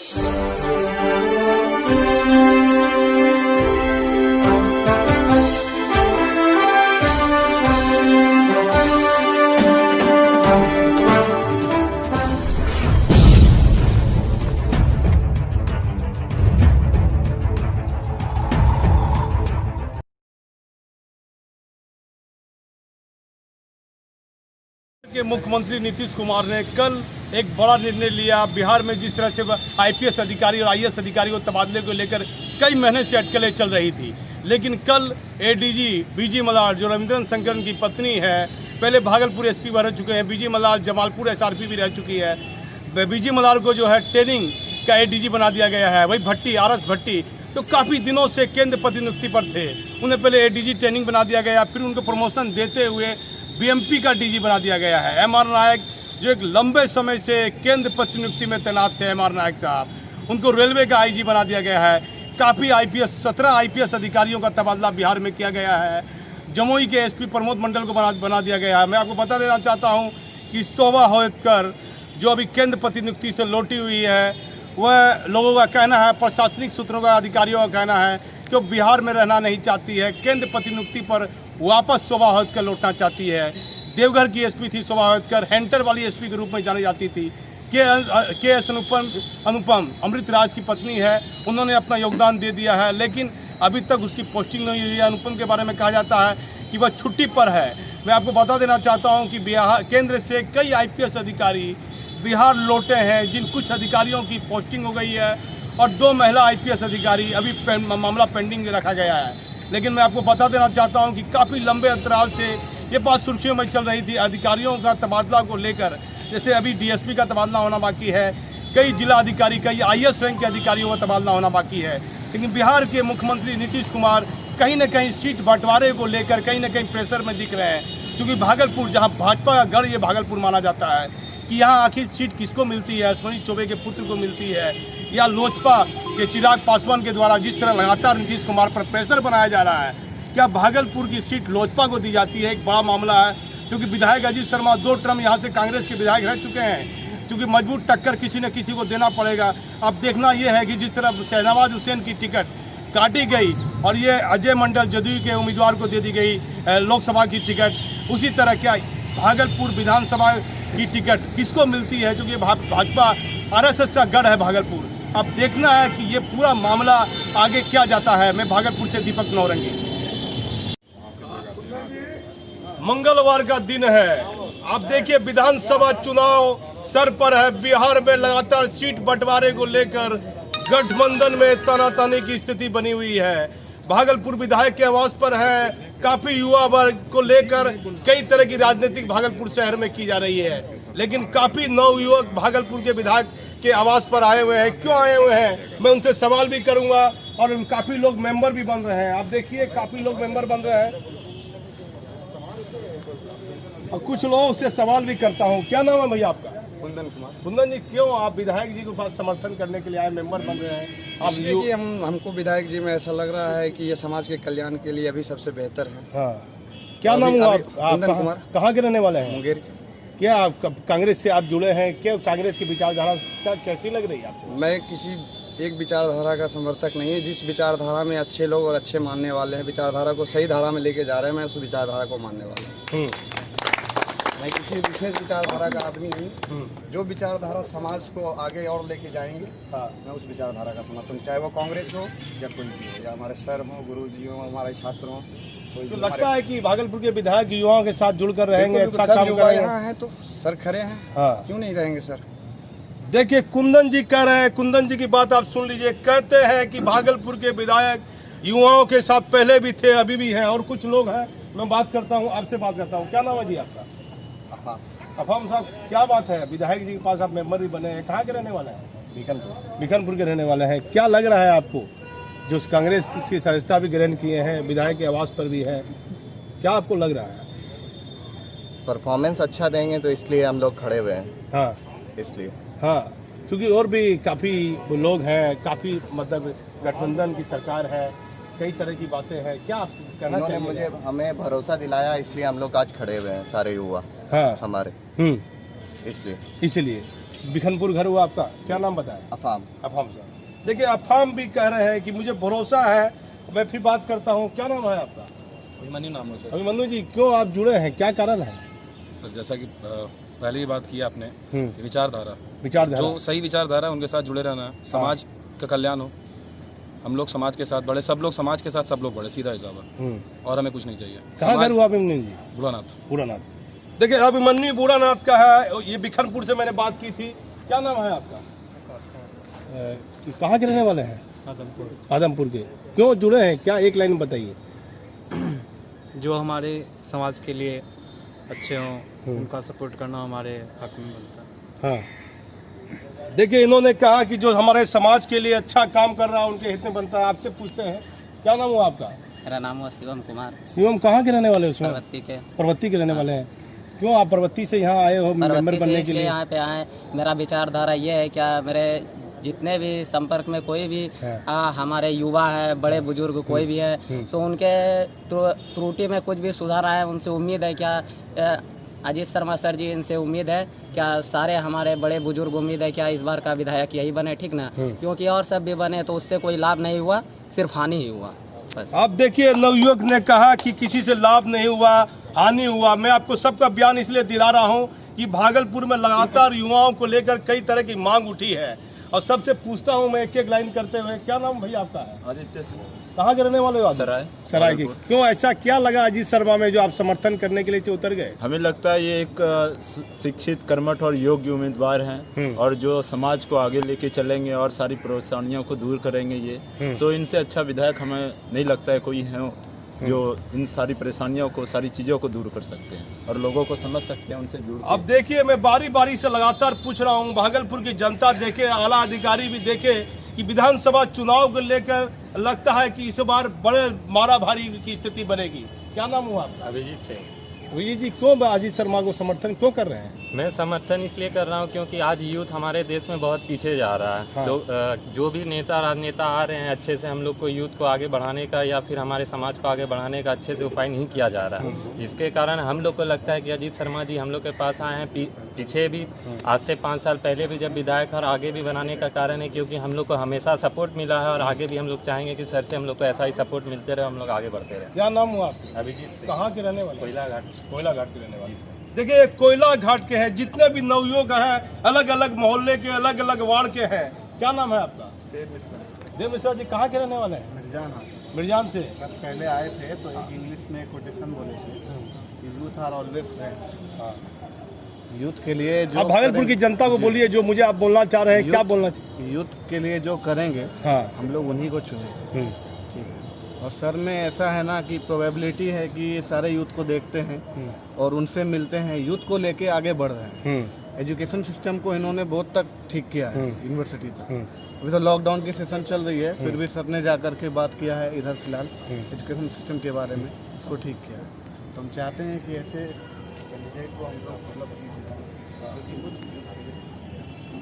के मुख्यमंत्री नीतीश कुमार ने कल एक बड़ा निर्णय लिया। बिहार में जिस तरह से आईपीएस अधिकारी और आईएएस अधिकारी को तबादले को लेकर कई महीने से अटकलें चल रही थी, लेकिन कल एडीजी बीजी मलार जो रविंद्रन शंकरन की पत्नी है, पहले भागलपुर एसपी भी रह चुके हैं, बीजी मलार जमालपुर एसआरपी भी रह चुकी है, बीजी मलार को जो है ट्रेनिंग का एडीजी बना दिया गया है। वही भट्टी आरएस भट्टी तो काफ़ी दिनों से केंद्र प्रतिनियुक्ति पर थे, उन्हें पहले एडीजी ट्रेनिंग बना दिया गया, फिर उनको प्रमोशन देते हुए बीएमपी का डीजी बना दिया गया है। एमआर नायक जो एक लंबे समय से केंद्र प्रतिनियुक्ति में तैनात थे, एमआर नायक साहब, उनको रेलवे का आईजी बना दिया गया है। काफ़ी 17 आईपीएस अधिकारियों का तबादला बिहार में किया गया है। जमुई के एसपी प्रमोद मंडल को बना दिया गया है। मैं आपको बता देना चाहता हूं कि शोभा होयतकर जो अभी केंद्र प्रतिनियुक्ति से लौटी हुई है, वह लोगों का कहना है, प्रशासनिक सूत्रों का, अधिकारियों का कहना है कि वो बिहार में रहना नहीं चाहती है, केंद्र प्रतिनियुक्ति पर वापस शोभा होयतकर लौटना चाहती है। देवघर की एसपी थी शोभा होयतकर, हैंटर वाली एसपी के रूप में जानी जाती थी। के एस अनुपम अमृतराज की पत्नी है, उन्होंने अपना योगदान दे दिया है, लेकिन अभी तक उसकी पोस्टिंग नहीं हुई है। अनुपम के बारे में कहा जाता है कि वह छुट्टी पर है। मैं आपको बता देना चाहता हूं कि बिहार केंद्र से कई आईपीएस अधिकारी बिहार लौटे हैं, जिन कुछ अधिकारियों की पोस्टिंग हो गई है और 2 महिला आईपीएस अधिकारी अभी मामला पेंडिंग रखा गया है। लेकिन मैं आपको बता देना चाहता हूं कि काफ़ी लंबे अंतराल से ये बात सुर्खियों में चल रही थी अधिकारियों का तबादला को लेकर। जैसे अभी डीएसपी का तबादला होना बाकी है, कई जिला अधिकारी, कई आईएएस रैंक के अधिकारियों का तबादला होना बाकी है, लेकिन बिहार के मुख्यमंत्री नीतीश कुमार कहीं न कहीं सीट बंटवारे को लेकर कहीं न कहीं प्रेशर में दिख रहे हैं। क्योंकि भागलपुर, जहाँ भाजपा का गढ़ ये भागलपुर माना जाता है, कि यहाँ आखिर सीट किसको मिलती है, अश्विनी चौबे के पुत्र को मिलती है या लोजपा के चिराग पासवान के द्वारा जिस तरह लगातार नीतीश कुमार पर प्रेशर बनाया जा रहा है, क्या भागलपुर की सीट लोजपा को दी जाती है? एक बड़ा मामला है, क्योंकि विधायक अजीत शर्मा 2 टर्म यहाँ से कांग्रेस के विधायक रह चुके हैं। क्योंकि मजबूत टक्कर किसी न किसी को देना पड़ेगा। अब देखना यह है कि जिस तरह शहनवाज हुसैन की टिकट काटी गई और ये अजय मंडल जदयू के उम्मीदवार को दे दी गई लोकसभा की टिकट, उसी तरह क्या भागलपुर विधानसभा की टिकट किसको मिलती है? क्योंकि भाजपा आरएसएस का गढ़ है भागलपुर। अब देखना है कि ये पूरा मामला आगे क्या जाता है। मैं भागलपुर से दीपक नौरंगी। मंगलवार का दिन है, आप देखिए विधानसभा चुनाव सर पर है। बिहार में लगातार सीट बंटवारे को लेकर गठबंधन में तानातानी की स्थिति बनी हुई है। भागलपुर विधायक के आवास पर है, काफी युवा वर्ग को लेकर कई तरह की राजनीतिक भागलपुर शहर में की जा रही है, लेकिन काफी नवयुवक भागलपुर के विधायक के आवास पर आए हुए हैं। क्यों आए हुए हैं, मैं उनसे सवाल भी करूंगा और काफी लोग मेंबर भी बन रहे हैं। आप देखिए काफी लोग मेंबर बन रहे हैं और कुछ लोगों से सवाल भी करता हूं। क्या नाम है भैया आपका? कुंदन कुमार। कुंदन जी, क्यों आप विधायक जी को पास समर्थन करने के लिए आए, मेंबर बन रहे हैं आप? इसलिए कि हमको विधायक जी में ऐसा लग रहा है कि ये समाज के कल्याण के लिए अभी सबसे बेहतर है। हाँ, क्या नाम हुआ आप? कुंदन कुमार। कहाँ के रहने वाले हैं? मुंगेर। क्या आप कांग्रेस से आप जुड़े हैं? क्या कांग्रेस की विचारधारा कैसी लग रही है आपको? मैं किसी एक विचारधारा का समर्थक नहीं है। जिस विचारधारा में अच्छे लोग और अच्छे मानने वाले हैं, विचारधारा को सही धारा में लेके जा रहे हैं, मैं उस विचारधारा को मानने वाला हूँ। मैं किसी विशेष विचारधारा का आदमी नहीं। जो विचारधारा समाज को आगे और लेके जाएंगे, मैं उस विचारधारा का समर्थन, चाहे वो कांग्रेस हो या कोई भी हो, या हमारे सर हो, गुरुजी हो, हमारे छात्र हो। तो लगता है कि भागलपुर के विधायक युवाओं के साथ जुड़कर रहेंगे, अच्छा काम करेंगे। यहाँ हैं तो सर खड़े हैं, क्यों नहीं रहेंगे सर? देखिए कुंदन जी कह रहे हैं, कुंदन जी की बात आप सुन लीजिए। कहते हैं कि भागलपुर के विधायक युवाओं के साथ पहले भी थे, अभी भी हैं, और कुछ लोग हैं। मैं बात करता हूँ, आपसे बात करता हूँ। क्या नाम है जी आपका? अफाम साहब, क्या बात है, विधायक जी के पास आप मेंबर भी बने हैं, कहाँ के रहने वाले हैं? बिकनपुर के रहने वाले हैं। क्या लग रहा है आपको, जो कांग्रेस की सदस्यता भी ग्रहण किए हैं, विधायक के आवास पर भी है, क्या आपको लग रहा है? परफॉर्मेंस अच्छा देंगे तो इसलिए हम लोग खड़े हुए हैं। हाँ, इसलिए हाँ, क्योंकि और भी काफ़ी लोग हैं, काफ़ी मतलब गठबंधन की सरकार है, कई तरह की बातें हैं। क्या आप कहना चाहिए? मुझे हमें भरोसा दिलाया, इसलिए हम लोग आज खड़े हुए हैं, सारे युवा। हाँ, हमारे इसलिए इसलिए बिखनपुर घर हुआ आपका, क्या नाम बताया? अफाम। अफाम साहब। देखिए अफाम भी कह रहे हैं कि मुझे भरोसा है, मैं फिर बात करता हूँ। क्या नाम है आपका? अभिमन्यु नाम है सर। अभिमन्यु जी, क्यों आप जुड़े हैं, क्या कारण है? सर जैसा कि पहले ही बात की आपने कि विचारधारा जो सही विचारधारा है उनके साथ जुड़े रहना, समाज का कल्याण हो, हम लोग समाज के साथ बढ़े, सब लोग समाज के साथ सब लोग बढ़े, सीधा हिसाब है और हमें कुछ नहीं चाहिए। कहाँ घर हुआ अभिमन्यु जी? बुढ़ानाथ। देखिए अभिमन्यु बुढ़ानाथ का है, ये बिखनपुर से मैंने बात की थी। क्या नाम है आपका? कहाँ के रहने वाले हैं? आदमपुर के। क्यों जुड़े हैं, क्या एक लाइन बताइए। जो हमारे समाज के लिए अच्छे हों उनका सपोर्ट करना हमारे हक में बनता है। हाँ, देखिए इन्होंने कहा कि जो हमारे समाज के लिए अच्छा काम कर रहा है उनके हित में बनता है। आपसे पूछते हैं, क्या नाम हुआ आपका? मेरा नाम हुआ शिवम कुमार। शिवम कहाँ के रहने वाले? उसमें परवत्ती के रहने वाले हैं। क्यों आप परवत्ती से यहाँ आए हो मेंबर बनने के लिए? यहाँ पे आए, मेरा विचारधारा ये है, क्या मेरे जितने भी संपर्क में कोई भी हमारे युवा है, बड़े बुजुर्ग कोई भी है, तो उनके त्रुटि में कुछ भी सुधार आए, उनसे उम्मीद है क्या अजीत शर्मा सर जी, इनसे उम्मीद है क्या सारे हमारे बड़े बुजुर्ग उम्मीद है क्या इस बार का विधायक यही बने, ठीक ना? क्योंकि और सब भी बने तो उससे कोई लाभ नहीं हुआ, सिर्फ हानि ही हुआ बस। आप देखिए नवयुवक ने कहा कि किसी से लाभ नहीं हुआ, हानि हुआ। मैं आपको सबका बयान इसलिए दिला रहा हूँ कि भागलपुर में लगातार युवाओं को लेकर कई तरह की मांग उठी है। और सबसे पूछता हूँ मैं एक एक लाइन करते हुए, क्या नाम भैया आपका है? आदित्य सिंह। कहाँ के रहने वाले हो? सराय की। क्यों ऐसा क्या लगा अजीत शर्मा में जो आप समर्थन करने के लिए उतर गए? हमें लगता है ये एक शिक्षित, कर्मठ और योग्य उम्मीदवार हैं और जो समाज को आगे लेके चलेंगे और सारी परेशानियों को दूर करेंगे ये, तो इनसे अच्छा विधायक हमें नहीं लगता है कोई है जो इन सारी परेशानियों को, सारी चीज़ों को दूर कर सकते हैं और लोगों को समझ सकते हैं, उनसे जुड़। अब देखिए मैं बारी बारी से लगातार पूछ रहा हूँ, भागलपुर की जनता देखे, आला अधिकारी भी देखे कि विधानसभा चुनाव को लेकर लगता है कि इस बार बड़े मारा भारी की स्थिति बनेगी। क्या नाम हुआ आपका? अभिजीत सिंह। अभिजीत जी, क्यों अजीत शर्मा को समर्थन क्यों कर रहे हैं? मैं समर्थन इसलिए कर रहा हूँ क्योंकि आज यूथ हमारे देश में बहुत पीछे जा रहा है। हाँ। लोग जो भी नेता राजनेता आ रहे हैं, अच्छे से हम लोग को यूथ को आगे बढ़ाने का या फिर हमारे समाज को आगे बढ़ाने का अच्छे से उपाय नहीं किया जा रहा है, जिसके कारण हम लोग को लगता है कि अजीत शर्मा जी हम लोग के पास आए हैं। पीछे भी आज से 5 साल पहले भी जब विधायक और आगे भी बनाने का कारण है क्योंकि हम लोग को हमेशा सपोर्ट मिला है और आगे भी हम लोग चाहेंगे कि सर से हम लोग को ऐसा ही सपोर्ट मिलते रहे, हम लोग आगे बढ़ते रहे। क्या नाम हुआ आपका? अभिजीत सिंह। कहाँ के रहने वाले? कोयला घाट के रहने वाले। देखिए कोयला घाट के हैं, जितने भी नवयुवक हैं अलग अलग मोहल्ले के, अलग अलग वार्ड के हैं। क्या नाम है आपका? देव मिश्रा जी। कहाँ के रहने वाले हैं? मिर्जान से। सर पहले आए थे तो एक इंग्लिश में कोटेशन बोले थे, youth are always friends. Youth के लिए जो आप भागलपुर की जनता को बोलिए जो मुझे आप बोलना चाह रहे हैं, क्या बोलना चाहिए? यूथ के लिए जो करेंगे हाँ, हम लोग उन्हीं को चुने, ठीक है। और सर में ऐसा है ना कि प्रोबेबिलिटी है कि ये सारे यूथ को देखते हैं और उनसे मिलते हैं, यूथ को लेके आगे बढ़ रहे हैं। एजुकेशन सिस्टम को इन्होंने बहुत तक ठीक किया है, यूनिवर्सिटी तक। अभी तो लॉकडाउन की सेशन चल रही है, फिर भी सर ने जाकर के बात किया है इधर फिलहाल एजुकेशन सिस्टम के बारे में, इसको ठीक किया है। तो हम चाहते हैं कि ऐसे कैंडिडेट को हम लोग मतलब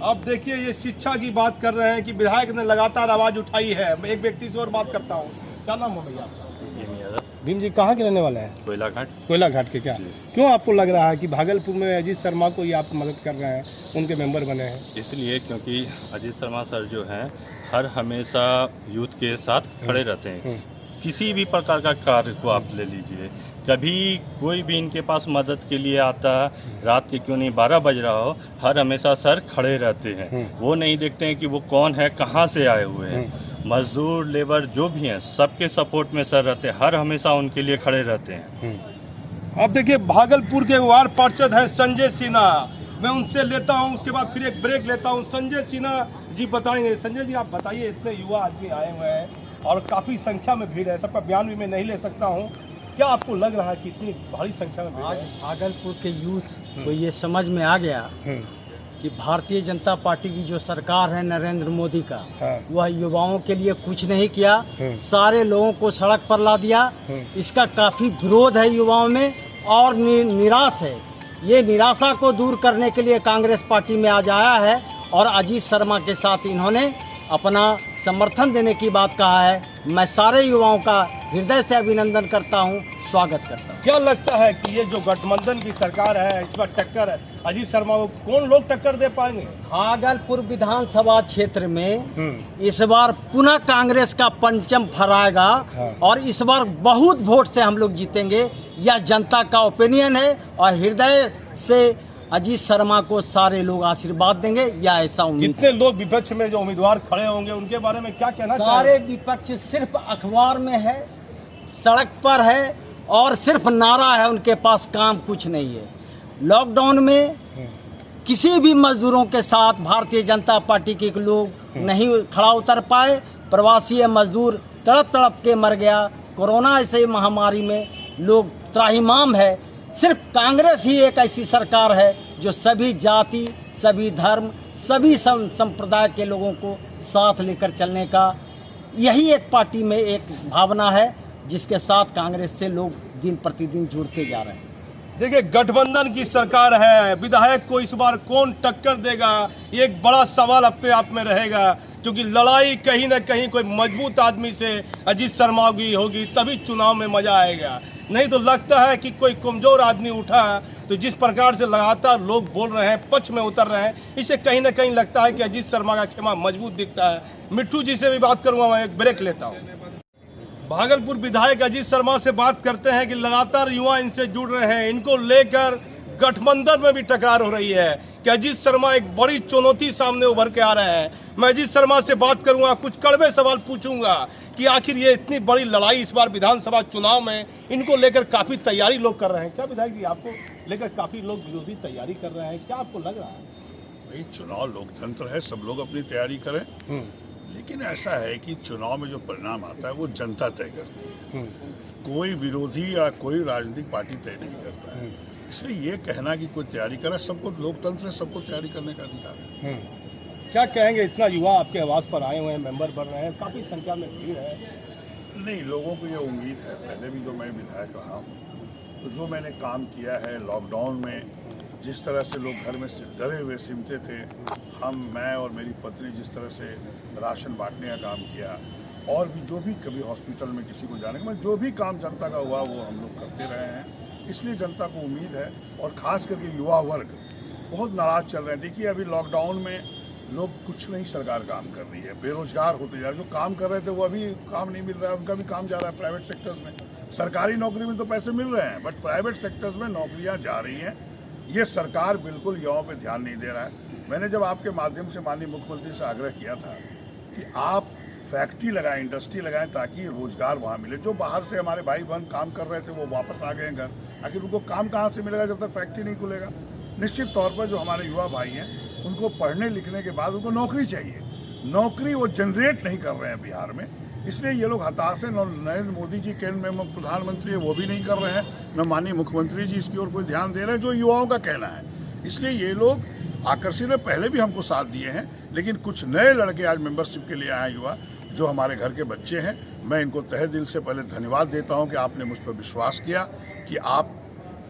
अब देखिए ये शिक्षा की बात कर रहे हैं कि विधायक ने लगातार आवाज उठाई है। मैं एक व्यक्ति से और बात करता हूँ। क्या नाम है भैया आपका? भीम जी। कहाँ के रहने वाले हैं? कोयला घाट। कोयला घाट के। क्या क्यों आपको लग रहा है कि भागलपुर में अजीत शर्मा को ही आप मदद कर रहे हैं, उनके मेंबर बने हैं? इसलिए क्योंकि अजीत शर्मा सर जो हैं हर हमेशा यूथ के साथ खड़े रहते हैं। किसी भी प्रकार का कार्य को आप ले लीजिए, कभी कोई भी इनके पास मदद के लिए आता है, रात के क्यों नहीं 12 बज रहा हो, हर हमेशा सर खड़े रहते हैं। वो नहीं देखते हैं कि वो कौन है, कहाँ से आए हुए हैं। मजदूर, लेबर जो भी हैं सबके सपोर्ट में सर रहते हैं, हर हमेशा उनके लिए खड़े रहते हैं। अब देखिए भागलपुर के वार्ड पार्षद हैं संजय सिन्हा, मैं उनसे लेता हूं, उसके बाद फिर एक ब्रेक लेता हूं। संजय सिन्हा जी बताएंगे। संजय जी आप बताइए, इतने युवा आदमी आए हुए हैं और काफ़ी संख्या में भीड़ है, सबका बयान भी मैं नहीं ले सकता हूँ, क्या आपको लग रहा है कि इतनी भारी संख्या में भीड़ आज है? भागलपुर के यूथ को ये समझ में आ गया कि भारतीय जनता पार्टी की जो सरकार है नरेंद्र मोदी का, वह युवाओं के लिए कुछ नहीं किया, सारे लोगों को सड़क पर ला दिया। इसका काफी विरोध है युवाओं में और निराश है। ये निराशा को दूर करने के लिए कांग्रेस पार्टी में आज आया है और अजीत शर्मा के साथ इन्होंने अपना समर्थन देने की बात कहा है। मैं सारे युवाओं का हृदय से अभिनंदन करता हूं, स्वागत करता हूं। क्या लगता है कि ये जो गठबंधन की सरकार है, इस बार टक्कर अजीत शर्मा को कौन लोग टक्कर दे पाएंगे? भागलपुर विधानसभा क्षेत्र में इस बार पुनः कांग्रेस का पंचम फहराएगा और इस बार बहुत वोट से हम लोग जीतेंगे। यह जनता का ओपिनियन है और हृदय से अजीत शर्मा को सारे लोग आशीर्वाद देंगे, या ऐसा उम्मीद। कितने लोग विपक्ष में जो उम्मीदवार खड़े होंगे उनके बारे में क्या कहना चाहिए? सारे विपक्ष सिर्फ अखबार में है, सड़क पर है और सिर्फ नारा है, उनके पास काम कुछ नहीं है। लॉकडाउन में किसी भी मजदूरों के साथ भारतीय जनता पार्टी के लोग नहीं खड़ा उतर पाए। प्रवासी मजदूर तड़प तड़प के मर गया। कोरोना ऐसे महामारी में लोग त्राहिमाम है। सिर्फ कांग्रेस ही एक ऐसी सरकार है जो सभी जाति, सभी धर्म, सभी संप्रदाय के लोगों को साथ लेकर चलने का यही एक पार्टी में एक भावना है, जिसके साथ कांग्रेस से लोग दिन प्रतिदिन जुड़ते जा रहे हैं। देखिए, गठबंधन की सरकार है, विधायक को इस बार कौन टक्कर देगा, ये एक बड़ा सवाल अपने आप में रहेगा, क्योंकि लड़ाई कहीं ना कहीं कोई मजबूत आदमी से अजीत शर्मा की होगी, तभी चुनाव में मजा आएगा। नहीं तो लगता है कि कोई कमजोर आदमी उठा, तो जिस प्रकार से लगातार लोग बोल रहे हैं, पक्ष में उतर रहे हैं, इससे कहीं ना कहीं लगता है कि अजीत शर्मा का खेमा मजबूत दिखता है। मिट्टू जी से भी बात करूंगा, मैं एक ब्रेक लेता हूं। भागलपुर विधायक अजीत शर्मा से बात करते हैं कि लगातार युवा इनसे जुड़ रहे हैं, इनको लेकर गठबंधन में भी टकरार हो रही है कि अजीत शर्मा एक बड़ी चुनौती सामने उभर के आ रहे हैं। मैं अजीत शर्मा से बात करूंगा, कुछ कड़वे सवाल पूछूंगा कि आखिर ये इतनी बड़ी लड़ाई इस बार विधानसभा चुनाव में इनको लेकर काफी तैयारी लोग कर रहे हैं। क्या विधायक जी, आपको लेकर काफी लोग विरोधी तैयारी कर रहे हैं, क्या आपको लग रहा है? भाई, चुनाव लोकतंत्र है, सब लोग अपनी तैयारी करें, लेकिन ऐसा है कि चुनाव में जो परिणाम आता है वो जनता तय करती है। कोई विरोधी या कोई राजनीतिक पार्टी तय नहीं करता है। इसलिए ये कहना कि कोई तैयारी करे, सबको लोकतंत्र है, सबको तैयारी करने का अधिकार है। क्या कहेंगे, इतना युवा आपके आवास पर आए हुए हैं, मेंबर बन रहे हैं, काफी संख्या में भीड़ है? नहीं, लोगों को ये उम्मीद है, पहले भी जो मैं विधायक रहा हूँ, तो जो मैंने काम किया है लॉकडाउन में, जिस तरह से लोग घर में डरे हुए सिमटे थे, मैं और मेरी पत्नी जिस तरह से राशन बांटने का काम किया, और भी जो भी कभी हॉस्पिटल में किसी को जाने का, जो भी काम जनता का हुआ वो हम लोग करते रहे हैं। इसलिए जनता को उम्मीद है, और ख़ास करके युवा वर्ग बहुत नाराज़ चल रहे हैं। देखिए, अभी लॉकडाउन में लोग कुछ नहीं, सरकार काम कर रही है, बेरोजगार होते जा रहे। जो काम कर रहे थे वो अभी काम नहीं मिल रहा है, उनका भी काम जा रहा है प्राइवेट सेक्टर्स में। सरकारी नौकरी में तो पैसे मिल रहे हैं, बट प्राइवेट सेक्टर्स में नौकरियां जा रही हैं। ये सरकार बिल्कुल युवाओं पे ध्यान नहीं दे रहा है। मैंने जब आपके माध्यम से माननीय मुख्यमंत्री से आग्रह किया था कि आप फैक्ट्री लगाएं, इंडस्ट्री लगाएं, ताकि रोजगार वहाँ मिले। जो बाहर से हमारे भाई बहन काम कर रहे थे वो वापस आ गए घर, आखिर उनको काम कहाँ से मिलेगा जब तक फैक्ट्री नहीं खुलेगा। निश्चित तौर पर जो हमारे युवा भाई हैं, उनको पढ़ने लिखने के बाद उनको नौकरी चाहिए। नौकरी वो जनरेट नहीं कर रहे हैं बिहार में, इसलिए ये लोग हताश हैं। नरेंद्र मोदी जी केंद्र में प्रधानमंत्री है, वो भी नहीं कर रहे हैं, न माननीय मुख्यमंत्री जी इसकी ओर कोई ध्यान दे रहे हैं, जो युवाओं का कहना है। इसलिए ये लोग आकर्षित है, पहले भी हमको साथ दिए हैं, लेकिन कुछ नए लड़के आज मेंबरशिप के लिए आए युवा, जो हमारे घर के बच्चे हैं। मैं इनको तहे दिल से पहले धन्यवाद देता हूँ कि आपने मुझ पर विश्वास किया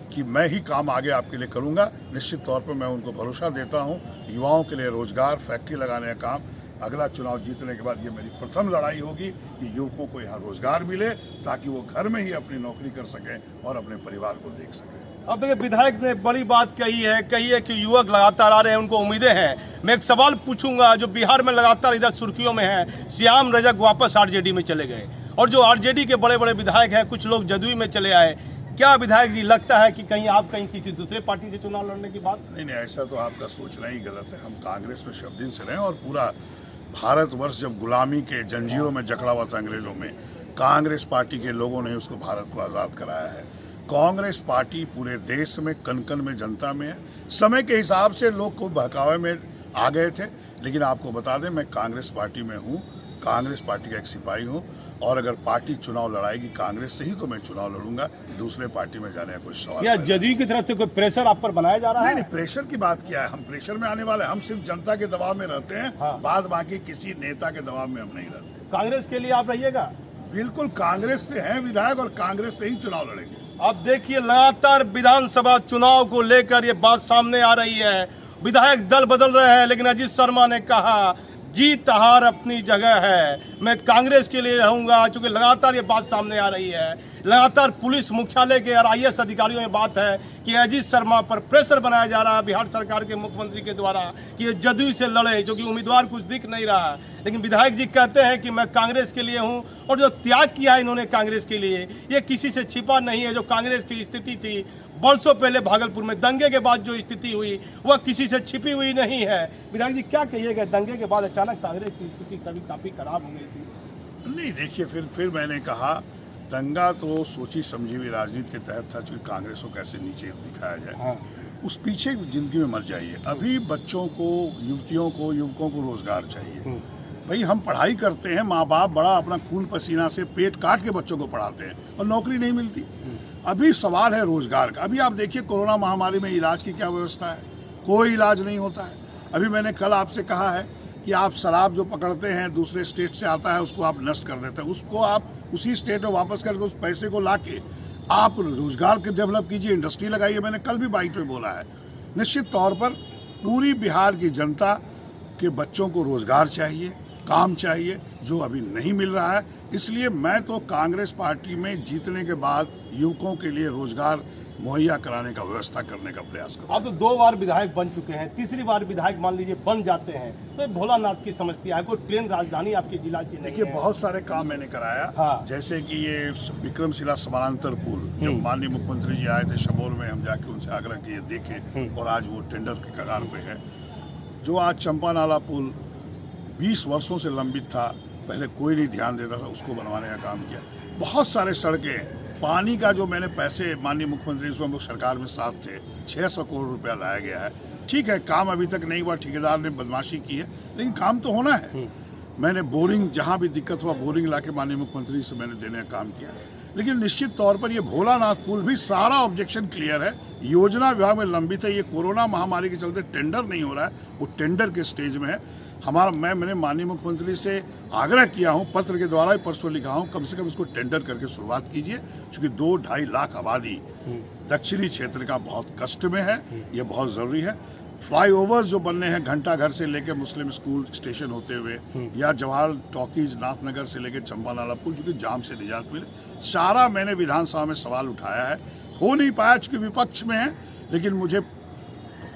कि मैं ही काम आगे आपके लिए करूँगा। निश्चित तौर पर मैं उनको भरोसा देता हूँ। युवाओं के लिए रोजगार, फैक्ट्री लगाने का काम, अगला चुनाव जीतने के बाद ये मेरी प्रथम लड़ाई होगी कि युवकों को यहाँ रोजगार मिले, ताकि वो घर में ही अपनी नौकरी कर सकें और अपने परिवार को देख सकें। अब देखिए, विधायक ने बड़ी बात कही है कि युवक लगातार आ रहे हैं, उनको उम्मीदें हैं। मैं एक सवाल पूछूंगा, जो बिहार में लगातार इधर सुर्खियों में है, श्याम रजक वापस आरजेडी में चले गए, और जो आरजेडी के बड़े बड़े विधायक हैं, कुछ लोग जदयू में चले आए। क्या विधायक जी लगता है कि कहीं किसी दूसरे पार्टी से चुनाव लड़ने की बात? नहीं, ऐसा तो आपका सोचना ही गलत है। हम कांग्रेस में शब्द दिन से रहे, और पूरा भारतवर्ष जब गुलामी के जंजीरों में जकड़ा हुआ था अंग्रेजों में, कांग्रेस पार्टी के लोगों ने उसको भारत को आज़ाद कराया है। कांग्रेस पार्टी पूरे देश में, कन कन में जनता में है। समय के हिसाब से लोग को बहकावे में आ गए थे, लेकिन आपको बता दें, मैं कांग्रेस पार्टी में हूँ, कांग्रेस पार्टी का एक सिपाही हूँ, और अगर पार्टी चुनाव लड़ाएगी कांग्रेस से ही तो मैं चुनाव लड़ूंगा, दूसरे पार्टी में जाने का कोई सवाल क्या जदयू की तरफ से कोई प्रेशर आप पर बनाया जा रहा है? नहीं, प्रेशर की बात क्या है, हम प्रेशर में आने वाले, हम सिर्फ जनता के दबाव में रहते हैं। हाँ। बाद बाकी किसी नेता के दबाव में हम नहीं रहते। कांग्रेस के लिए आप रहिएगा? बिल्कुल, कांग्रेस से हैं विधायक, और कांग्रेस से ही चुनाव लड़ेंगे। अब देखिए, लगातार विधानसभा चुनाव को लेकर ये बात सामने आ रही है। विधायक दल बदल रहे हैं, लेकिन अजीत शर्मा ने कहा जीत हार अपनी जगह है। मैं कांग्रेस के लिए रहूंगा, चूंकि लगातार ये बात सामने आ रही है, लगातार पुलिस मुख्यालय के और IAS अधिकारियों में बात है कि अजीत शर्मा पर प्रेशर बनाया जा रहा है बिहार सरकार के मुख्यमंत्री के द्वारा कि ये जदयू से लड़े, जो कि उम्मीदवार कुछ दिख नहीं रहा है। लेकिन विधायक जी कहते हैं कि मैं कांग्रेस के लिए हूं, और जो त्याग किया है इन्होंने कांग्रेस के लिए, ये किसी से छिपा नहीं है। जो कांग्रेस की स्थिति थी बरसों पहले भागलपुर में दंगे के बाद जो स्थिति हुई, वह किसी से छिपी हुई नहीं है। विधायक जी क्या कहिएगा, दंगे के बाद अचानक कांग्रेस की स्थिति कभी काफी खराब हो गई थी? नहीं, देखिए, फिर मैंने कहा दंगा तो सोची समझी हुई राजनीति के तहत था, चूंकि कांग्रेस को कैसे नीचे दिखाया जाए। हाँ। उस पीछे जिंदगी में मत जाइए। अभी बच्चों को, युवतियों को, युवकों को रोजगार चाहिए। भाई हम पढ़ाई करते हैं, माँ बाप बड़ा अपना खून पसीना से पेट काट के बच्चों को पढ़ाते हैं और नौकरी नहीं मिलती। अभी सवाल है रोजगार का। अभी आप देखिए कोरोना महामारी में इलाज की क्या व्यवस्था है, कोई इलाज नहीं होता है। अभी मैंने कल आपसे कहा है कि आप शराब जो पकड़ते हैं दूसरे स्टेट से आता है, उसको आप नष्ट कर देते हैं, उसको आप उसी स्टेट में वापस करके उस पैसे को लाके आप रोजगार के डेवलप कीजिए, इंडस्ट्री लगाइए। मैंने कल भी बाइट में बोला है। निश्चित तौर पर पूरी बिहार की जनता के बच्चों को रोजगार चाहिए, काम चाहिए, जो अभी नहीं मिल रहा है। इसलिए मैं तो कांग्रेस पार्टी में जीतने के बाद युवकों के लिए रोजगार मुहैया कराने का व्यवस्था करने का प्रयास करूँ। आप तो 2 बार विधायक बन चुके हैं, तीसरी बार विधायक मान लीजिए बन जाते हैं, तो भोलानाथ की समस्या है, कोई ट्रेन राजधानी आपके जिला से नहीं है। देखिए बहुत सारे काम मैंने कराया। हाँ। जैसे कि ये विक्रमशिला समानांतर पुल, जब माननीय मुख्यमंत्री जी आए थे शबौर में, हम जाके उनसे आग्रह किए, देखे, और आज वो टेंडर के कगार पे है। जो आज चंपा नाला पुल 20 वर्षों से लंबित था, पहले कोई नहीं ध्यान देता था, उसको बनवाने का काम किया। बहुत सारे सड़कें, पानी का जो मैंने पैसे माननीय मुख्यमंत्री उसमें हम लोग सरकार में साथ थे, 600 करोड़ रुपया लाया गया है। ठीक है, काम अभी तक नहीं हुआ, ठेकेदार ने बदमाशी की है, लेकिन काम तो होना है। मैंने बोरिंग, जहाँ भी दिक्कत हुआ बोरिंग लाके माननीय मुख्यमंत्री से मैंने देने का काम किया। लेकिन निश्चित तौर पर ये भोलानाथ पुल भी सारा ऑब्जेक्शन क्लियर है, योजना विभाग में लंबित है। ये कोरोना महामारी के चलते टेंडर नहीं हो रहा है, वो टेंडर के स्टेज में है। मैंने माननीय मुख्यमंत्री से आग्रह किया हूं, पत्र के द्वारा परसों लिखा हूं, कम से कम इसको टेंडर करके शुरुआत कीजिए, क्योंकि 2-2.5 लाख आबादी दक्षिणी क्षेत्र का बहुत कष्ट में है, ये बहुत जरूरी है। फ्लाईओवर्स जो बनने हैं घंटा घर से लेकर मुस्लिम स्कूल स्टेशन होते हुए, या जवाहर टॉकीज नाथनगर से लेकर चंपा नाला पुल, जो कि जाम से निजात मिले, सारा मैंने विधानसभा में सवाल उठाया है। हो नहीं पाया चूंकि विपक्ष में है, लेकिन मुझे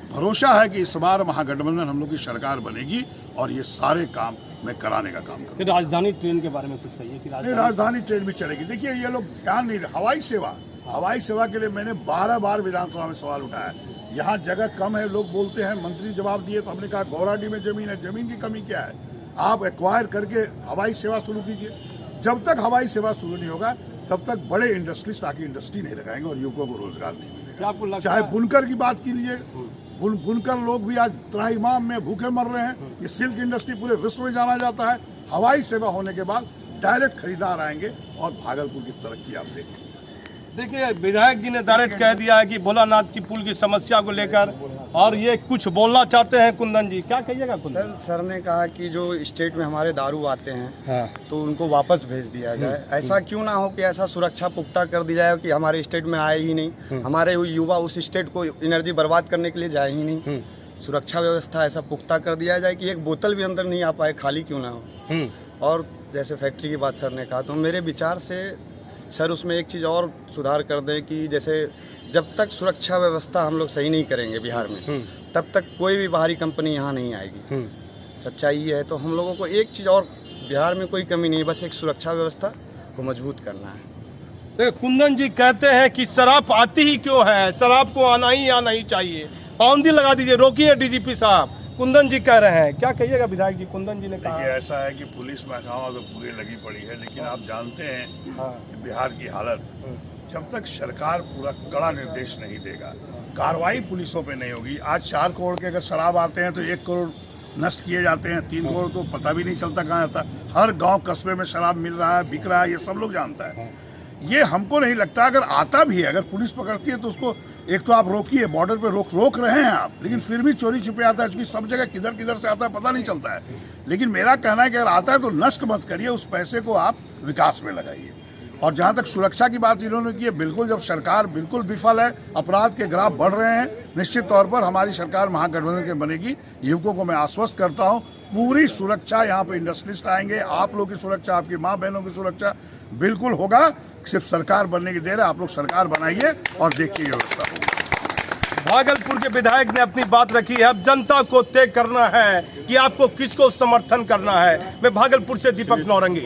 भरोसा है कि इस बार महागठबंधन हम लोग की सरकार बनेगी और ये सारे काम मैं कराने का काम करूँगा। राजधानी ट्रेन के बारे में कुछ कहिए कि राजधानी ट्रेन भी चलेगी। देखिए ये लोग ध्यान नहीं रहे। हवाई सेवा के लिए मैंने 12 बार विधानसभा में सवाल उठाया। यहाँ जगह कम है, लोग बोलते हैं, मंत्री जवाब दिए तो हमने कहा गौराडी में जमीन है, जमीन की कमी क्या है, आप एक्वायर करके हवाई सेवा शुरू कीजिए। जब तक हवाई सेवा शुरू नहीं होगा तब तक बड़े इंडस्ट्रीज ताकि इंडस्ट्री नहीं लगाएंगे और युवकों को रोजगार नहीं मिलेगा। चाहे बुनकर की बात कीजिए, बुनकर लोग भी आज त्राहिमाम में भूखे मर रहे हैं। ये सिल्क इंडस्ट्री पूरे विश्व में जाना जाता है। हवाई सेवा होने के बाद डायरेक्ट खरीदार आएंगे और भागलपुर की तरक्की आप देखेंगे। देखिए विधायक जी ने डायरेक्ट कह दिया है कि भोलानाथ की पुल की समस्या को लेकर, और ये कुछ बोलना चाहते हैं। कुंदन जी क्या कहिएगा? कुंदन सर ने कहा कि जो स्टेट में हमारे दारू आते हैं, हाँ, तो उनको वापस भेज दिया जाए। ऐसा क्यों ना हो कि ऐसा सुरक्षा पुख्ता कर दी जाए कि हमारे स्टेट में आए ही नहीं, हमारे युवा उस स्टेट को एनर्जी बर्बाद करने के लिए जाए ही नहीं। सुरक्षा व्यवस्था ऐसा पुख्ता कर दिया जाए कि एक बोतल भी अंदर नहीं आ पाए, खाली क्यों ना हो। और जैसे फैक्ट्री की बात सर ने कहा, तो मेरे विचार से सर उसमें एक चीज़ और सुधार कर दें कि जैसे जब तक सुरक्षा व्यवस्था हम लोग सही नहीं करेंगे बिहार में, तब तक कोई भी बाहरी कंपनी यहाँ नहीं आएगी। सच्चाई ये है। तो हम लोगों को एक चीज़ और, बिहार में कोई कमी नहीं है, बस एक सुरक्षा व्यवस्था को मजबूत करना है। देखिए कुंदन जी कहते हैं कि शराब आती ही क्यों है, शराब को आना ही आना ही चाहिए। पाबंदी लगा दीजिए, रोकिए डीजीपी साहब। कुंदन जी कह रहे हैं, क्या कहिएगा विधायक जी? कुंदन जी ने कहा ऐसा है कि पुलिस महकमा तो पूरी लगी पड़ी है, लेकिन आप जानते हैं कि बिहार की हालत, जब तक सरकार पूरा कड़ा निर्देश नहीं देगा, कार्रवाई पुलिसों पे नहीं होगी। आज 4 करोड़ के अगर शराब आते हैं तो 1 करोड़ नष्ट किए जाते हैं, 3 करोड़ तो पता भी नहीं चलता कहाँ जाता। हर गांव कस्बे में शराब मिल रहा है, बिक रहा है, ये सब लोग जानता है। ये हमको नहीं लगता, अगर आता भी है, अगर पुलिस पकड़ती है तो उसको एक तो आप रोकिए, बॉर्डर पे रोक रहे हैं आप, लेकिन फिर भी चोरी छिपे आता है, क्योंकि सब जगह किधर किधर से आता है पता नहीं चलता है। लेकिन मेरा कहना है कि अगर आता है तो नष्ट मत करिए, उस पैसे को आप विकास में लगाइए। और जहाँ तक सुरक्षा की बात इन्होंने की है, बिल्कुल जब सरकार बिल्कुल विफल है, अपराध के ग्राफ बढ़ रहे हैं, निश्चित तौर पर हमारी सरकार महागठबंधन की बनेगी। युवकों को मैं आश्वस्त करता हूँ, पूरी सुरक्षा यहाँ पे इंडस्ट्रियलिस्ट आएंगे, आप लोगों की सुरक्षा, आपकी माँ बहनों की सुरक्षा बिल्कुल होगा। सिर्फ सरकार बनने की देर है, आप लोग सरकार बनाइए और देखिए व्यवस्था होगी। भागलपुर के विधायक ने अपनी बात रखी है। अब जनता को तय करना है कि आपको किसको समर्थन करना है। मैं भागलपुर से दीपक नौरंगी।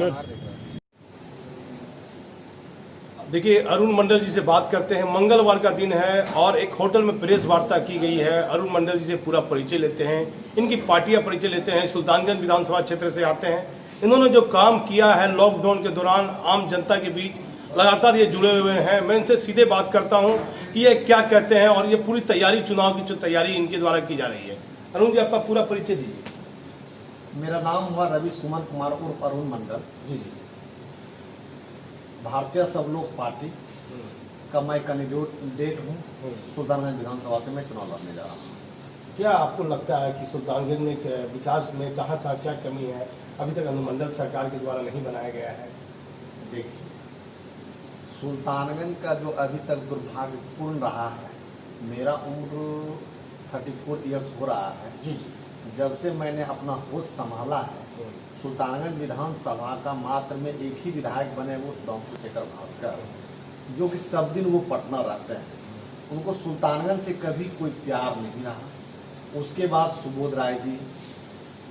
देखिए, अरुण मंडल जी से बात करते हैं। मंगलवार का दिन है और एक होटल में प्रेस वार्ता की गई है। अरुण मंडल जी से पूरा परिचय लेते हैं, इनकी पार्टियां परिचय लेते हैं। सुल्तानगंज विधानसभा क्षेत्र से आते हैं। इन्होंने जो काम किया है लॉकडाउन के दौरान आम जनता के बीच, लगातार ये जुड़े हुए हैं। मैं इनसे सीधे बात करता हूं कि ये क्या कहते हैं और ये पूरी तैयारी, चुनाव की जो तैयारी इनके द्वारा की जा रही है। अरुण जी, आपका पूरा परिचय दीजिए। मेरा नाम हुआ रवि सुमन कुमार उर्फ अरुण मंडल। जी जी। भारतीय सब लोग पार्टी का मैं कैंडिडेट हूँ। सुल्तानगंज विधानसभा से मैं चुनाव लड़ने जा रहा हूँ। क्या आपको लगता है कि सुल्तानगंज में विकास में कहाँ क्या कमी है, अभी तक अनुमंडल सरकार के द्वारा नहीं बनाया गया है? देखिए, सुल्तानगंज का जो अभी तक दुर्भाग्यपूर्ण रहा है, मेरा उम्र 34 इयर्स हो रहा है। जी जी। जब से मैंने अपना होश संभाला है, सुल्तानगंज विधानसभा का मात्र में एक ही विधायक बने, वो सुदाम शेखर भास्कर, जो कि सब दिन वो पटना रहते हैं। उनको सुल्तानगंज से कभी कोई प्यार नहीं रहा। उसके बाद सुबोध राय जी,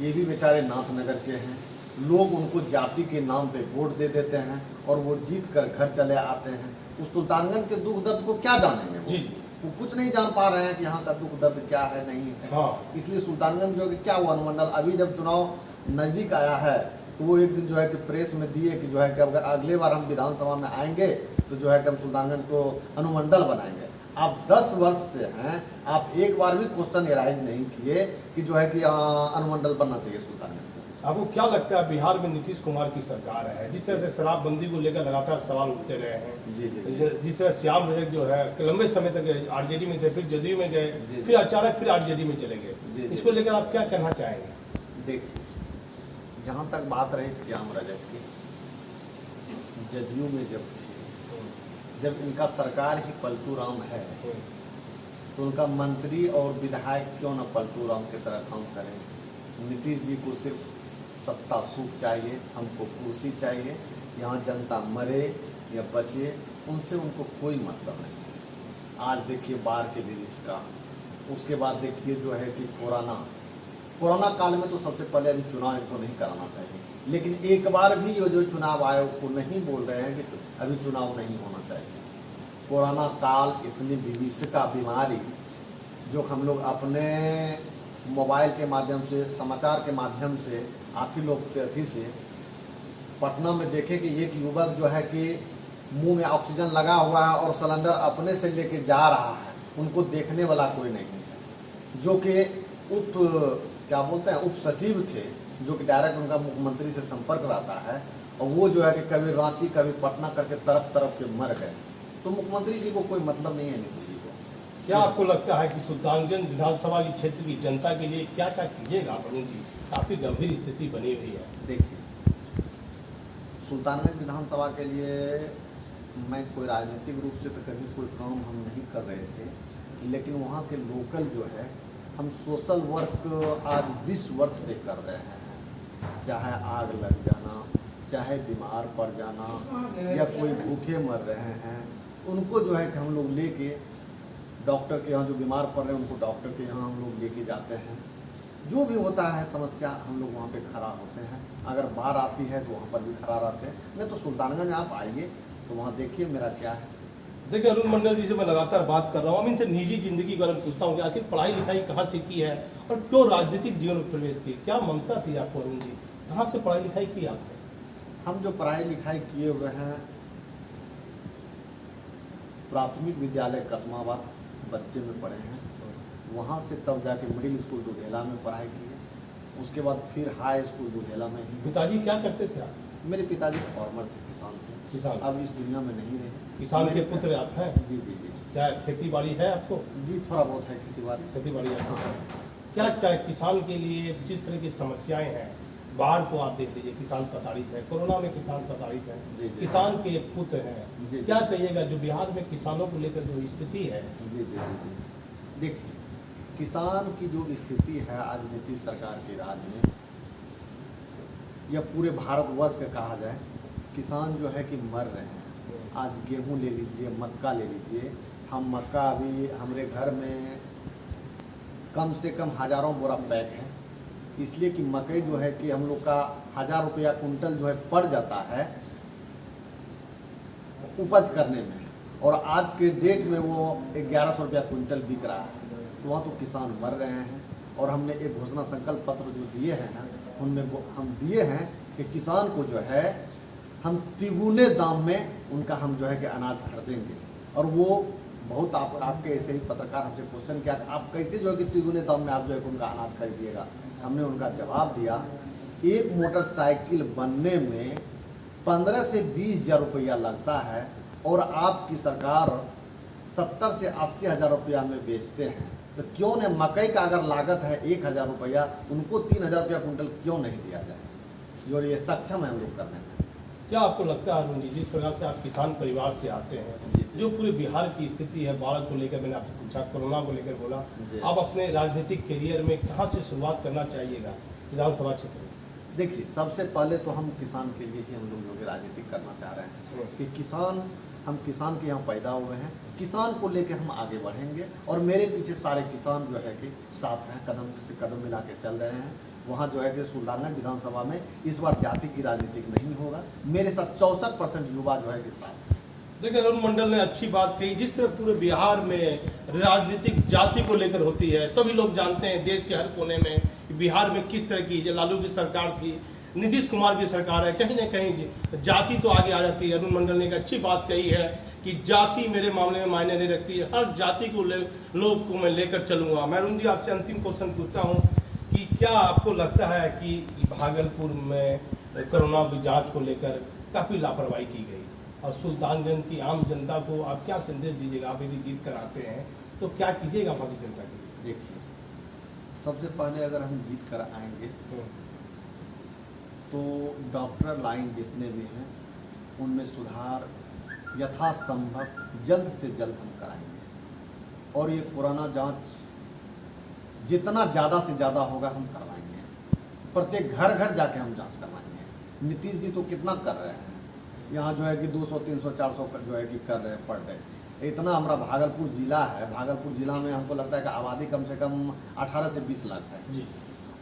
ये भी बेचारे नाथनगर के हैं। लोग उनको जाति के नाम पे वोट दे देते हैं और वो जीत कर घर चले आते हैं। उस सुल्तानगंज के दुख दर्द को क्या जानेंगे वो कुछ नहीं जान पा रहे हैं कि यहाँ का दुख दर्द क्या है, नहीं है। हाँ। इसलिए सुल्तानगंज जो कि क्या हुआ, अनुमंडल अभी जब चुनाव नज़दीक आया है तो वो एक दिन जो है कि प्रेस में दिए कि जो है कि अगर अगले बार हम विधानसभा में आएंगे तो जो है कि हम सुल्तानगंज को अनुमंडल बनाएंगे। आप 10 वर्ष से हैं, आप एक बार भी क्वेश्चन एराइज नहीं किए कि जो है कि अनुमंडल बनना चाहिए सुल्तानगंज। आपको क्या लगता है, बिहार में नीतीश कुमार की सरकार है, जिस तरह से शराबबंदी को लेकर लगातार सवाल उठते रहे हैं, जिस तरह श्याम रजक जो है लंबे समय तक आरजेडी में थे, फिर जदयू में गए, फिर अचानक फिर आरजेडी में चले गए, इसको लेकर आप क्या कहना चाहेंगे? देखिए, जहाँ तक बात रही श्याम रजक की, जदयू में जब इनका सरकार ही पलटू राम है तो उनका मंत्री और विधायक क्यों न पलटू राम की तरह काम करें। नीतीश जी को सिर्फ सत्ता सुख चाहिए, हमको कुर्सी चाहिए। यहाँ जनता मरे या बचे, उनसे उनको कोई मतलब नहीं। आज देखिए बाढ़ के रिलीज का, उसके बाद देखिए जो है कि कोरोना काल में तो सबसे पहले अभी चुनाव इनको नहीं कराना चाहिए। लेकिन एक बार भी ये जो चुनाव आयोग को नहीं बोल रहे हैं कि अभी चुनाव नहीं होना चाहिए। कोरोना काल इतनी विभीषिका बीमारी जो हम लोग अपने मोबाइल के माध्यम से, समाचार के माध्यम से, आप ही लोग से अथी से पटना में देखे कि एक युवक जो है कि मुंह में ऑक्सीजन लगा हुआ है और सिलेंडर अपने से लेके जा रहा है, उनको देखने वाला कोई नहीं है। जो कि उप सचिव थे, जो कि डायरेक्ट उनका मुख्यमंत्री से संपर्क रहता है, और वो जो है कि कभी रांची कभी पटना करके तरफ के मर गए। तो मुख्यमंत्री जी को कोई मतलब नहीं है नीतीश जी को। क्या आपको लगता है कि सुल्तानगंज विधानसभा की क्षेत्र की जनता के लिए क्या क्या कीजिएगा? अरुण जी, काफ़ी गंभीर स्थिति बनी हुई है। देखिए, सुल्तानगंज विधानसभा के लिए मैं कोई राजनीतिक रूप से तो कभी कोई काम हम नहीं कर रहे थे, लेकिन वहाँ के लोकल जो है, हम सोशल वर्क आज 20 वर्ष से कर रहे हैं। चाहे आग लग जाना, चाहे बीमार पड़ जाना, या कोई भूखे मर रहे हैं, उनको जो है कि हम लोग लेके डॉक्टर के यहाँ, जो बीमार पड़ रहे हैं उनको डॉक्टर के यहाँ हम लोग लेके जाते हैं। जो भी होता है समस्या, हम लोग वहाँ पे खड़ा होते हैं। अगर बाढ़ आती है तो वहाँ पर भी खड़ा रहते हैं। नहीं तो सुल्तानगंज आप आइए तो वहाँ देखिए मेरा क्या है। देखिए, अरुण मंडल जी से मैं लगातार बात कर रहा हूँ। मैं इनसे निजी जिंदगी के बारे में पूछता हूँ कि आखिर पढ़ाई लिखाई कहाँ से की है और क्यों राजनीतिक जीवन में प्रवेश की? क्या मंशा थी आपको अरुण जी? कहाँ से पढ़ाई लिखाई की आपने? हम जो पढ़ाई लिखाई किए हुए हैं, प्राथमिक विद्यालय कसमाबाद बच्चे में पढ़े हैं, वहाँ से तब जाके मिडिल स्कूल दुधेला में पढ़ाई की है। उसके बाद फिर हाई स्कूल दुधेला में ही। पिताजी क्या करते थे आप? मेरे पिताजी फार्मर थे, किसान थे। किसान? अब इस दुनिया में नहीं रहे। किसान के पुत्र आप हैं? जी जी जी। क्या खेती बाड़ी है आपको? जी, थोड़ा बहुत है खेती बाड़ी। खेती बाड़ी आपको है? क्या क्या किसान के लिए जिस तरह की समस्याएं हैं, बाढ़ को आप देख लीजिए, किसान प्रताड़ित है, कोरोना में किसान प्रताड़ित है, किसान के एक पुत्र हैं, क्या कहिएगा जो बिहार में किसानों को लेकर जो स्थिति है? जी। देखिए, किसान की जो स्थिति है आज नीतीश सरकार के राज में, या पूरे भारतवर्ष का कहा जाए, किसान जो है कि मर रहे हैं। आज गेहूं ले लीजिए, मक्का ले लीजिए, हम मक्का अभी हमारे घर में कम से कम हज़ारों बोरा पैक है, इसलिए कि मकई जो है कि हम लोग का 1000 रुपया कुंटल जो है पड़ जाता है उपज करने में, और आज के डेट में वो 1100 रुपया कुंटल बिक रहा है। तो वहाँ तो किसान मर रहे हैं। और हमने एक घोषणा संकल्प पत्र जो दिए हैं ना, उनमें हम दिए हैं कि किसान को जो है हम तिगुने दाम में उनका हम जो है कि अनाज खरीदेंगे। और वो बहुत आपके ऐसे ही पत्रकार हमसे क्वेश्चन किया, आप कैसे जो है कि तिगुने दाम में आप जो है कि उनका अनाज खरीदिएगा। हमने उनका जवाब दिया, एक मोटरसाइकिल बनने में 15 से 20 हज़ार रुपया लगता है, और आपकी सरकार 70 से 80 हज़ार रुपया में बेचते हैं। तो क्यों न मकई का अगर लागत है 1000 रुपया, उनको 3000 रुपया कुंटल क्यों नहीं दिया जाए? और ये सक्षम है हम लोग करने में। क्या आपको लगता है अरुण जी, जिस प्रकार से आप किसान परिवार से आते हैं, जो पूरे बिहार की स्थिति है, बाढ़ को लेकर मैंने आपसे पूछा, कोरोना को लेकर बोला, आप अपने राजनीतिक करियर में कहाँ से शुरुआत करना चाहिएगा विधानसभा क्षेत्र में? देखिए, सबसे पहले तो हम किसान के लिए ही हम लोग राजनीतिक करना चाह रहे हैं कि किसान, हम किसान के यहाँ पैदा हुए हैं, किसान को लेके हम आगे बढ़ेंगे। और मेरे पीछे सारे किसान जो है कि साथ हैं, कदम से कदम मिला के चल रहे हैं। वहाँ जो है कि सुल्तानगंज विधानसभा में इस बार जाति की राजनीतिक नहीं होगा। मेरे साथ 64% युवा जो है कि साथ हैं। देखिए, अरुण मंडल ने अच्छी बात कही। जिस तरह पूरे बिहार में राजनीतिक जाति को लेकर होती है, सभी लोग जानते हैं देश के हर कोने में बिहार में किस तरह की, जो लालू की सरकार थी, नीतीश कुमार की सरकार है, कहीं ना कहीं जाति तो आगे आ जाती है। अरुण मंडल ने एक अच्छी बात कही है कि जाति मेरे मामले में मायने नहीं रखती है, हर जाति को लोग को मैं लेकर चलूँगा। मैं अरुण जी आपसे अंतिम क्वेश्चन पूछता हूँ कि क्या आपको लगता है कि भागलपुर में कोरोना की जाँच को लेकर काफ़ी लापरवाही की गई, और सुल्तानगंज की आम जनता को आप क्या संदेश दीजिएगा? आप यदि जीत कर आते हैं तो क्या कीजिएगा भावी जनता के लिए? देखिए, सबसे पहले अगर हम जीत कर आएंगे तो डॉक्टर लाइन जितने भी हैं उनमें सुधार यथासंभव जल्द से जल्द हम कराएंगे। और ये कोरोना जांच जितना ज़्यादा से ज़्यादा होगा हम करवाएंगे। प्रत्येक घर घर जाके हम जांच करवाएंगे। नीतीश जी तो कितना कर रहे हैं, यहाँ जो है कि 200, 300, 400 जो है कि कर रहे हैं पर डे। इतना हमारा भागलपुर ज़िला है, भागलपुर ज़िला में हमको लगता है कि आबादी कम से कम 18 से 20 लाख है जी।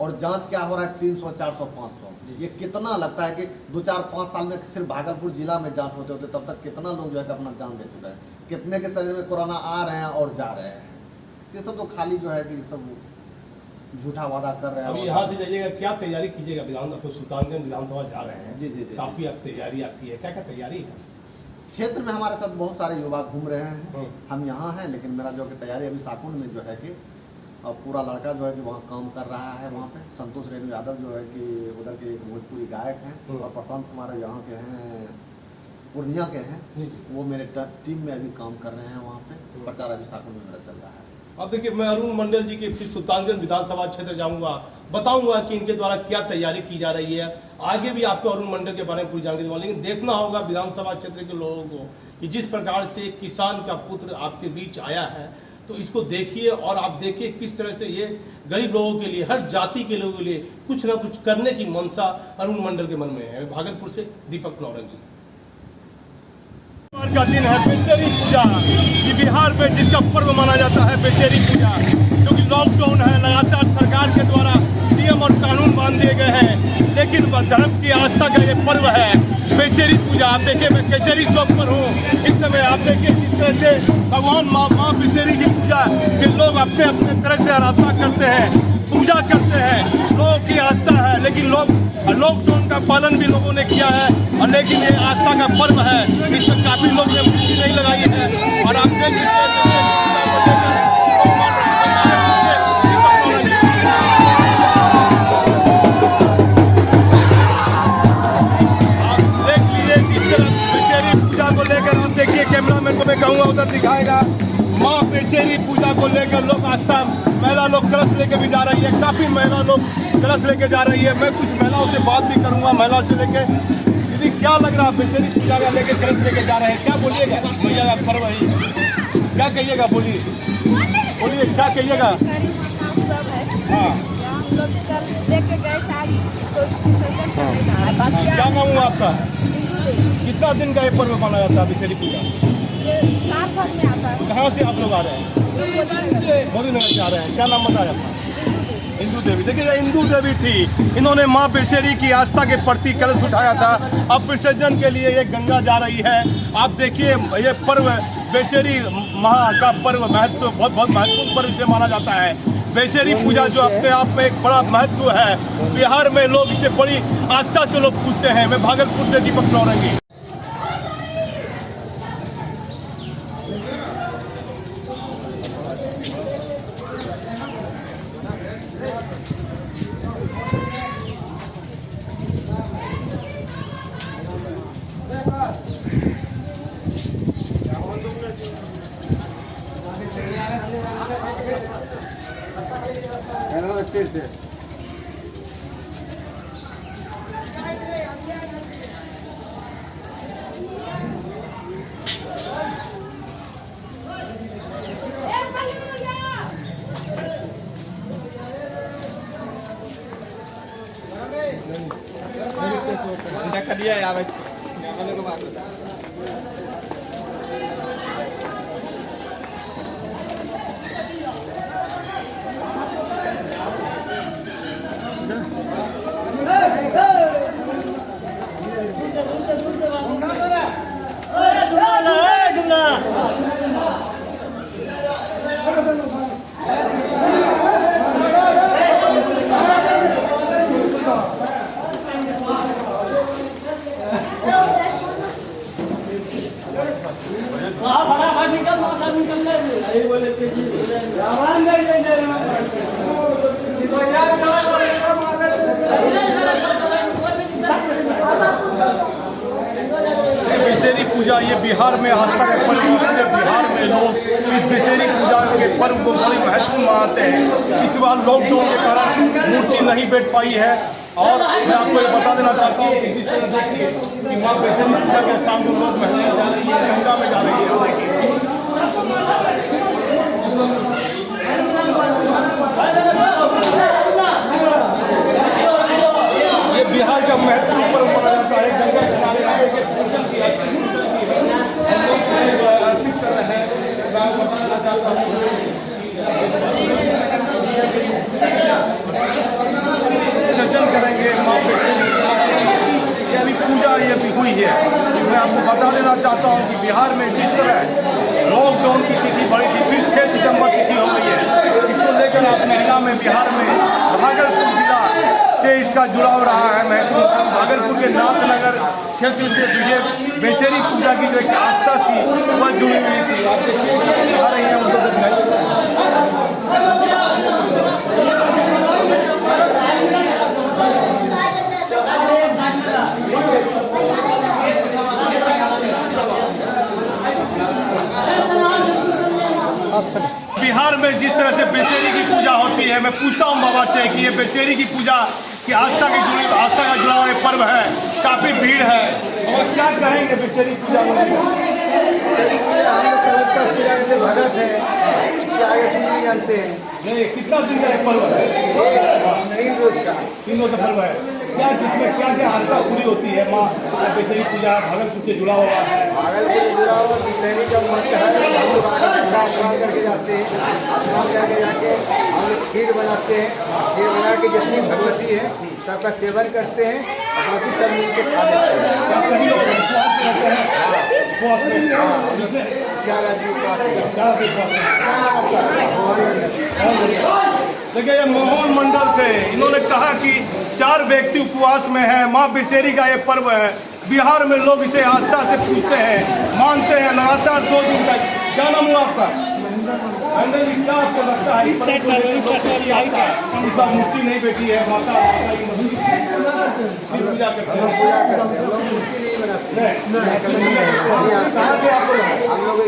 और जांच क्या हो रहा है 300, 400, 500। ये कितना लगता है कि 2, 4, 5 साल में सिर्फ भागलपुर जिला में जांच होते होते तब तक कितना लोग जो है कि अपना जान दे चुके हैं। कितने के शरीर में कोरोना आ रहे हैं और जा रहे हैं। ये सब तो खाली जो है कि सब झूठा वादा कर रहे हैं। अभी यहाँ से जाइएगा, क्या तैयारी कीजिएगा? विधान तो सुल्तानगंज विधानसभा जा रहे हैं। जी जी जी, काफ़ी अब तैयारी आपकी है, क्या क्या तैयारी है? क्षेत्र में हमारे साथ बहुत सारे युवा घूम रहे हैं। हम यहाँ हैं, लेकिन मेरा जो कि तैयारी अभी साकुंड में जो है कि अब पूरा लड़का जो है कि वहाँ काम कर रहा है। वहाँ पे संतोष रेणु यादव जो है कि उधर के एक भोजपुरी गायक हैं, और प्रशांत कुमार यहाँ के हैं, पूर्णिया के हैं, वो मेरे टीम में अभी काम कर रहे हैं। वहाँ पे प्रचार अभी साकुंड में मेरा चल रहा है। अब देखिए, मैं अरुण मंडल जी के फिर सुल्तानगंज विधानसभा क्षेत्र जाऊंगा, बताऊंगा कि इनके द्वारा क्या तैयारी की जा रही है। आगे भी आपको अरुण मंडल के बारे में कुछ जानकारी दूंगा, लेकिन देखना होगा विधानसभा क्षेत्र के लोगों को कि जिस प्रकार से एक किसान का पुत्र आपके बीच आया है, तो इसको देखिए और आप देखिए किस तरह से ये गरीब लोगों के लिए, हर जाति के लोगों के लिए कुछ ना कुछ करने की मंशा अरुण मंडल के मन में है। भागलपुर से दीपक नौरंगी। का दिन है बेचेरी पूजा, कि बिहार में जिसका पर्व माना जाता है बेचेरी पूजा, जो कि लॉकडाउन है, लगातार सरकार के द्वारा नियम और कानून बांध दिए गए हैं, लेकिन धर्म की आस्था का ये पर्व है बेचेरी पूजा। आप देखिए, मैं कचहरी चौक पर हूँ इस समय। आप देखिए किस तरह से भगवान माँ बिसेरी की पूजा के लोग अपने अपने तरह से आराधना करते हैं, पूजा करते हैं, लोगों की आस्था है। लेकिन लोग लॉकडाउन का पालन भी लोगों ने किया है, और लेकिन ये आस्था का पर्व है, इसमें काफी लोग ने मुक्ति नहीं लगाई है। और आप देख लीजिए किस तरह बेचेरी पूजा को लेकर। आप देखिए, कैमरा मैन को मैं कहूँगा उधर दिखाएगा। माँ बेचेरी पूजा को लेकर लोग आस्था महिला लोग कलश लेके भी जा रही है, काफ़ी महिला लोग कलश लेके जा रही है। मैं कुछ महिलाओं से बात भी करूँगा, महिला से लेके। दीदी क्या लग रहा है बेचेरी पूजा का लेके कलश लेके जा रहे हैं, क्या बोलिएगा? भैया का पर्व है, क्या कहिएगा? बोलिए बोलिए क्या कहिएगा? हाँ क्या नाम हुआ आपका? कितना दिन का ये पर्व माना जाता है बेचेरी पूजा? कहाँ से आप लोग आ रहे हैं? मोदी नगर से आ रहे हैं। क्या नाम बताया था? हिंदू देवी। देखिए हिंदू देवी थी, इन्होंने माँ बेचेरी की आस्था के प्रति कलश उठाया था। अब विसर्जन के लिए ये गंगा जा रही है। आप देखिए ये पर्व बेचेरी महा का पर्व महत्व बहुत महत्वपूर्ण पर्व से माना जाता है। बेचेरी पूजा जो अपने आप में एक बड़ा महत्व है, बिहार में लोग इसे बड़ी आस्था से लोग पूछते हैं। मैं भागलपुर से दीपक नौरंगी। बेचेरी पूजा ये बिहार में आस्था का पर्व है। बिहार में लोग इस बेचेरी पूजा के पर्व को बड़ी महत्वपूर्ण मानते हैं। इस बार लॉकडाउन के कारण मूर्ति नहीं बैठ पाई है। और मैं आपको ये बता देना चाहता हूँ कि जिस तरह देखिए कि माँ बेचेरी पूजा के स्थान को लोग महिलाएं जा रही है, गंगा में जा रही है। ये बिहार का महत्वपूर्ण पर्व माना जाता है। गंगा किनारे अर्पित कर रहे हैं। मैं आपको बताना चाहता हूँ विसर्जन करेंगे माँ बेचेरी की अभी पूजा ये भी हुई है। मैं आपको बता देना चाहता हूँ कि बिहार में जिस तरह लॉकडाउन की तिथि बढ़ी थी, फिर 6 सितंबर तिथि हो गई है। इसको लेकर आप महिला में बिहार में भागलपुर जिला से इसका जुड़ाव रहा है। मैं भागलपुर के नाथनगर क्षेत्र से बेचेरी पूजा की जो एक आस्था थी वह जुड़ी हुई थी। आप देखिए आ रही है उनको बिहार में जिस तरह से बेचेरी की पूजा होती है, मैं पूछता हूँ बाबा से कि ये बेचेरी की पूजा की आस्था का जुड़ा हुआ पर्व है, काफ़ी भीड़ है, और क्या कहेंगे बेचेरी पूजा में? भगत है, आगे जानते हैं। नहीं, कितना दिन का एक पर्व है? 3 रोज का। 3 रोज का पर्व है। क्या जिसमें क्या क्या आस्था पूरी होती है? माँ बेचेरी पूजा भागलपुर से जुड़ा हुआ है। भागलपुर से जुड़ा हुआ बेचेरी का मंत्र है। हम लोग स्नान करके जाते हैं, स्नान करके जाके हम लोग खीर बनाते हैं। खीर बना के जितनी भगवती है सबका सेवन करते हैं, बाकी सब मिल के खा लेते हैं। सभी लोग उपवास करते हैं। देखिए ये मोहन मंडल थे, इन्होंने कहा कि 4 व्यक्ति उपवास में हैं। माँ बेचेरी का ये पर्व है। बिहार में लोग इसे आस्था से पूछते हैं, मानते हैं। लगातार 2 दिन तक। क्या नाम हुआ आपका? क्या आपको लगता है इस बार मूर्ति नहीं बैठी है? माता पूजा करते हैं। हम लोग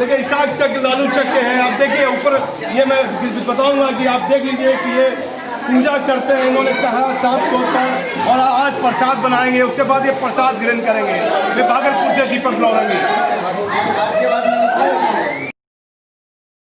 देखिए इसाक चक लालू चक के हैं। आप देखिए ऊपर ये मैं बताऊंगा कि आप देख लीजिए कि ये पूजा करते हैं, इन्होंने कहा सांप तोड़कर और आज प्रसाद बनाएंगे, उसके बाद ये प्रसाद ग्रहण करेंगे। ये भागलपुर से दीपक लौरंगी।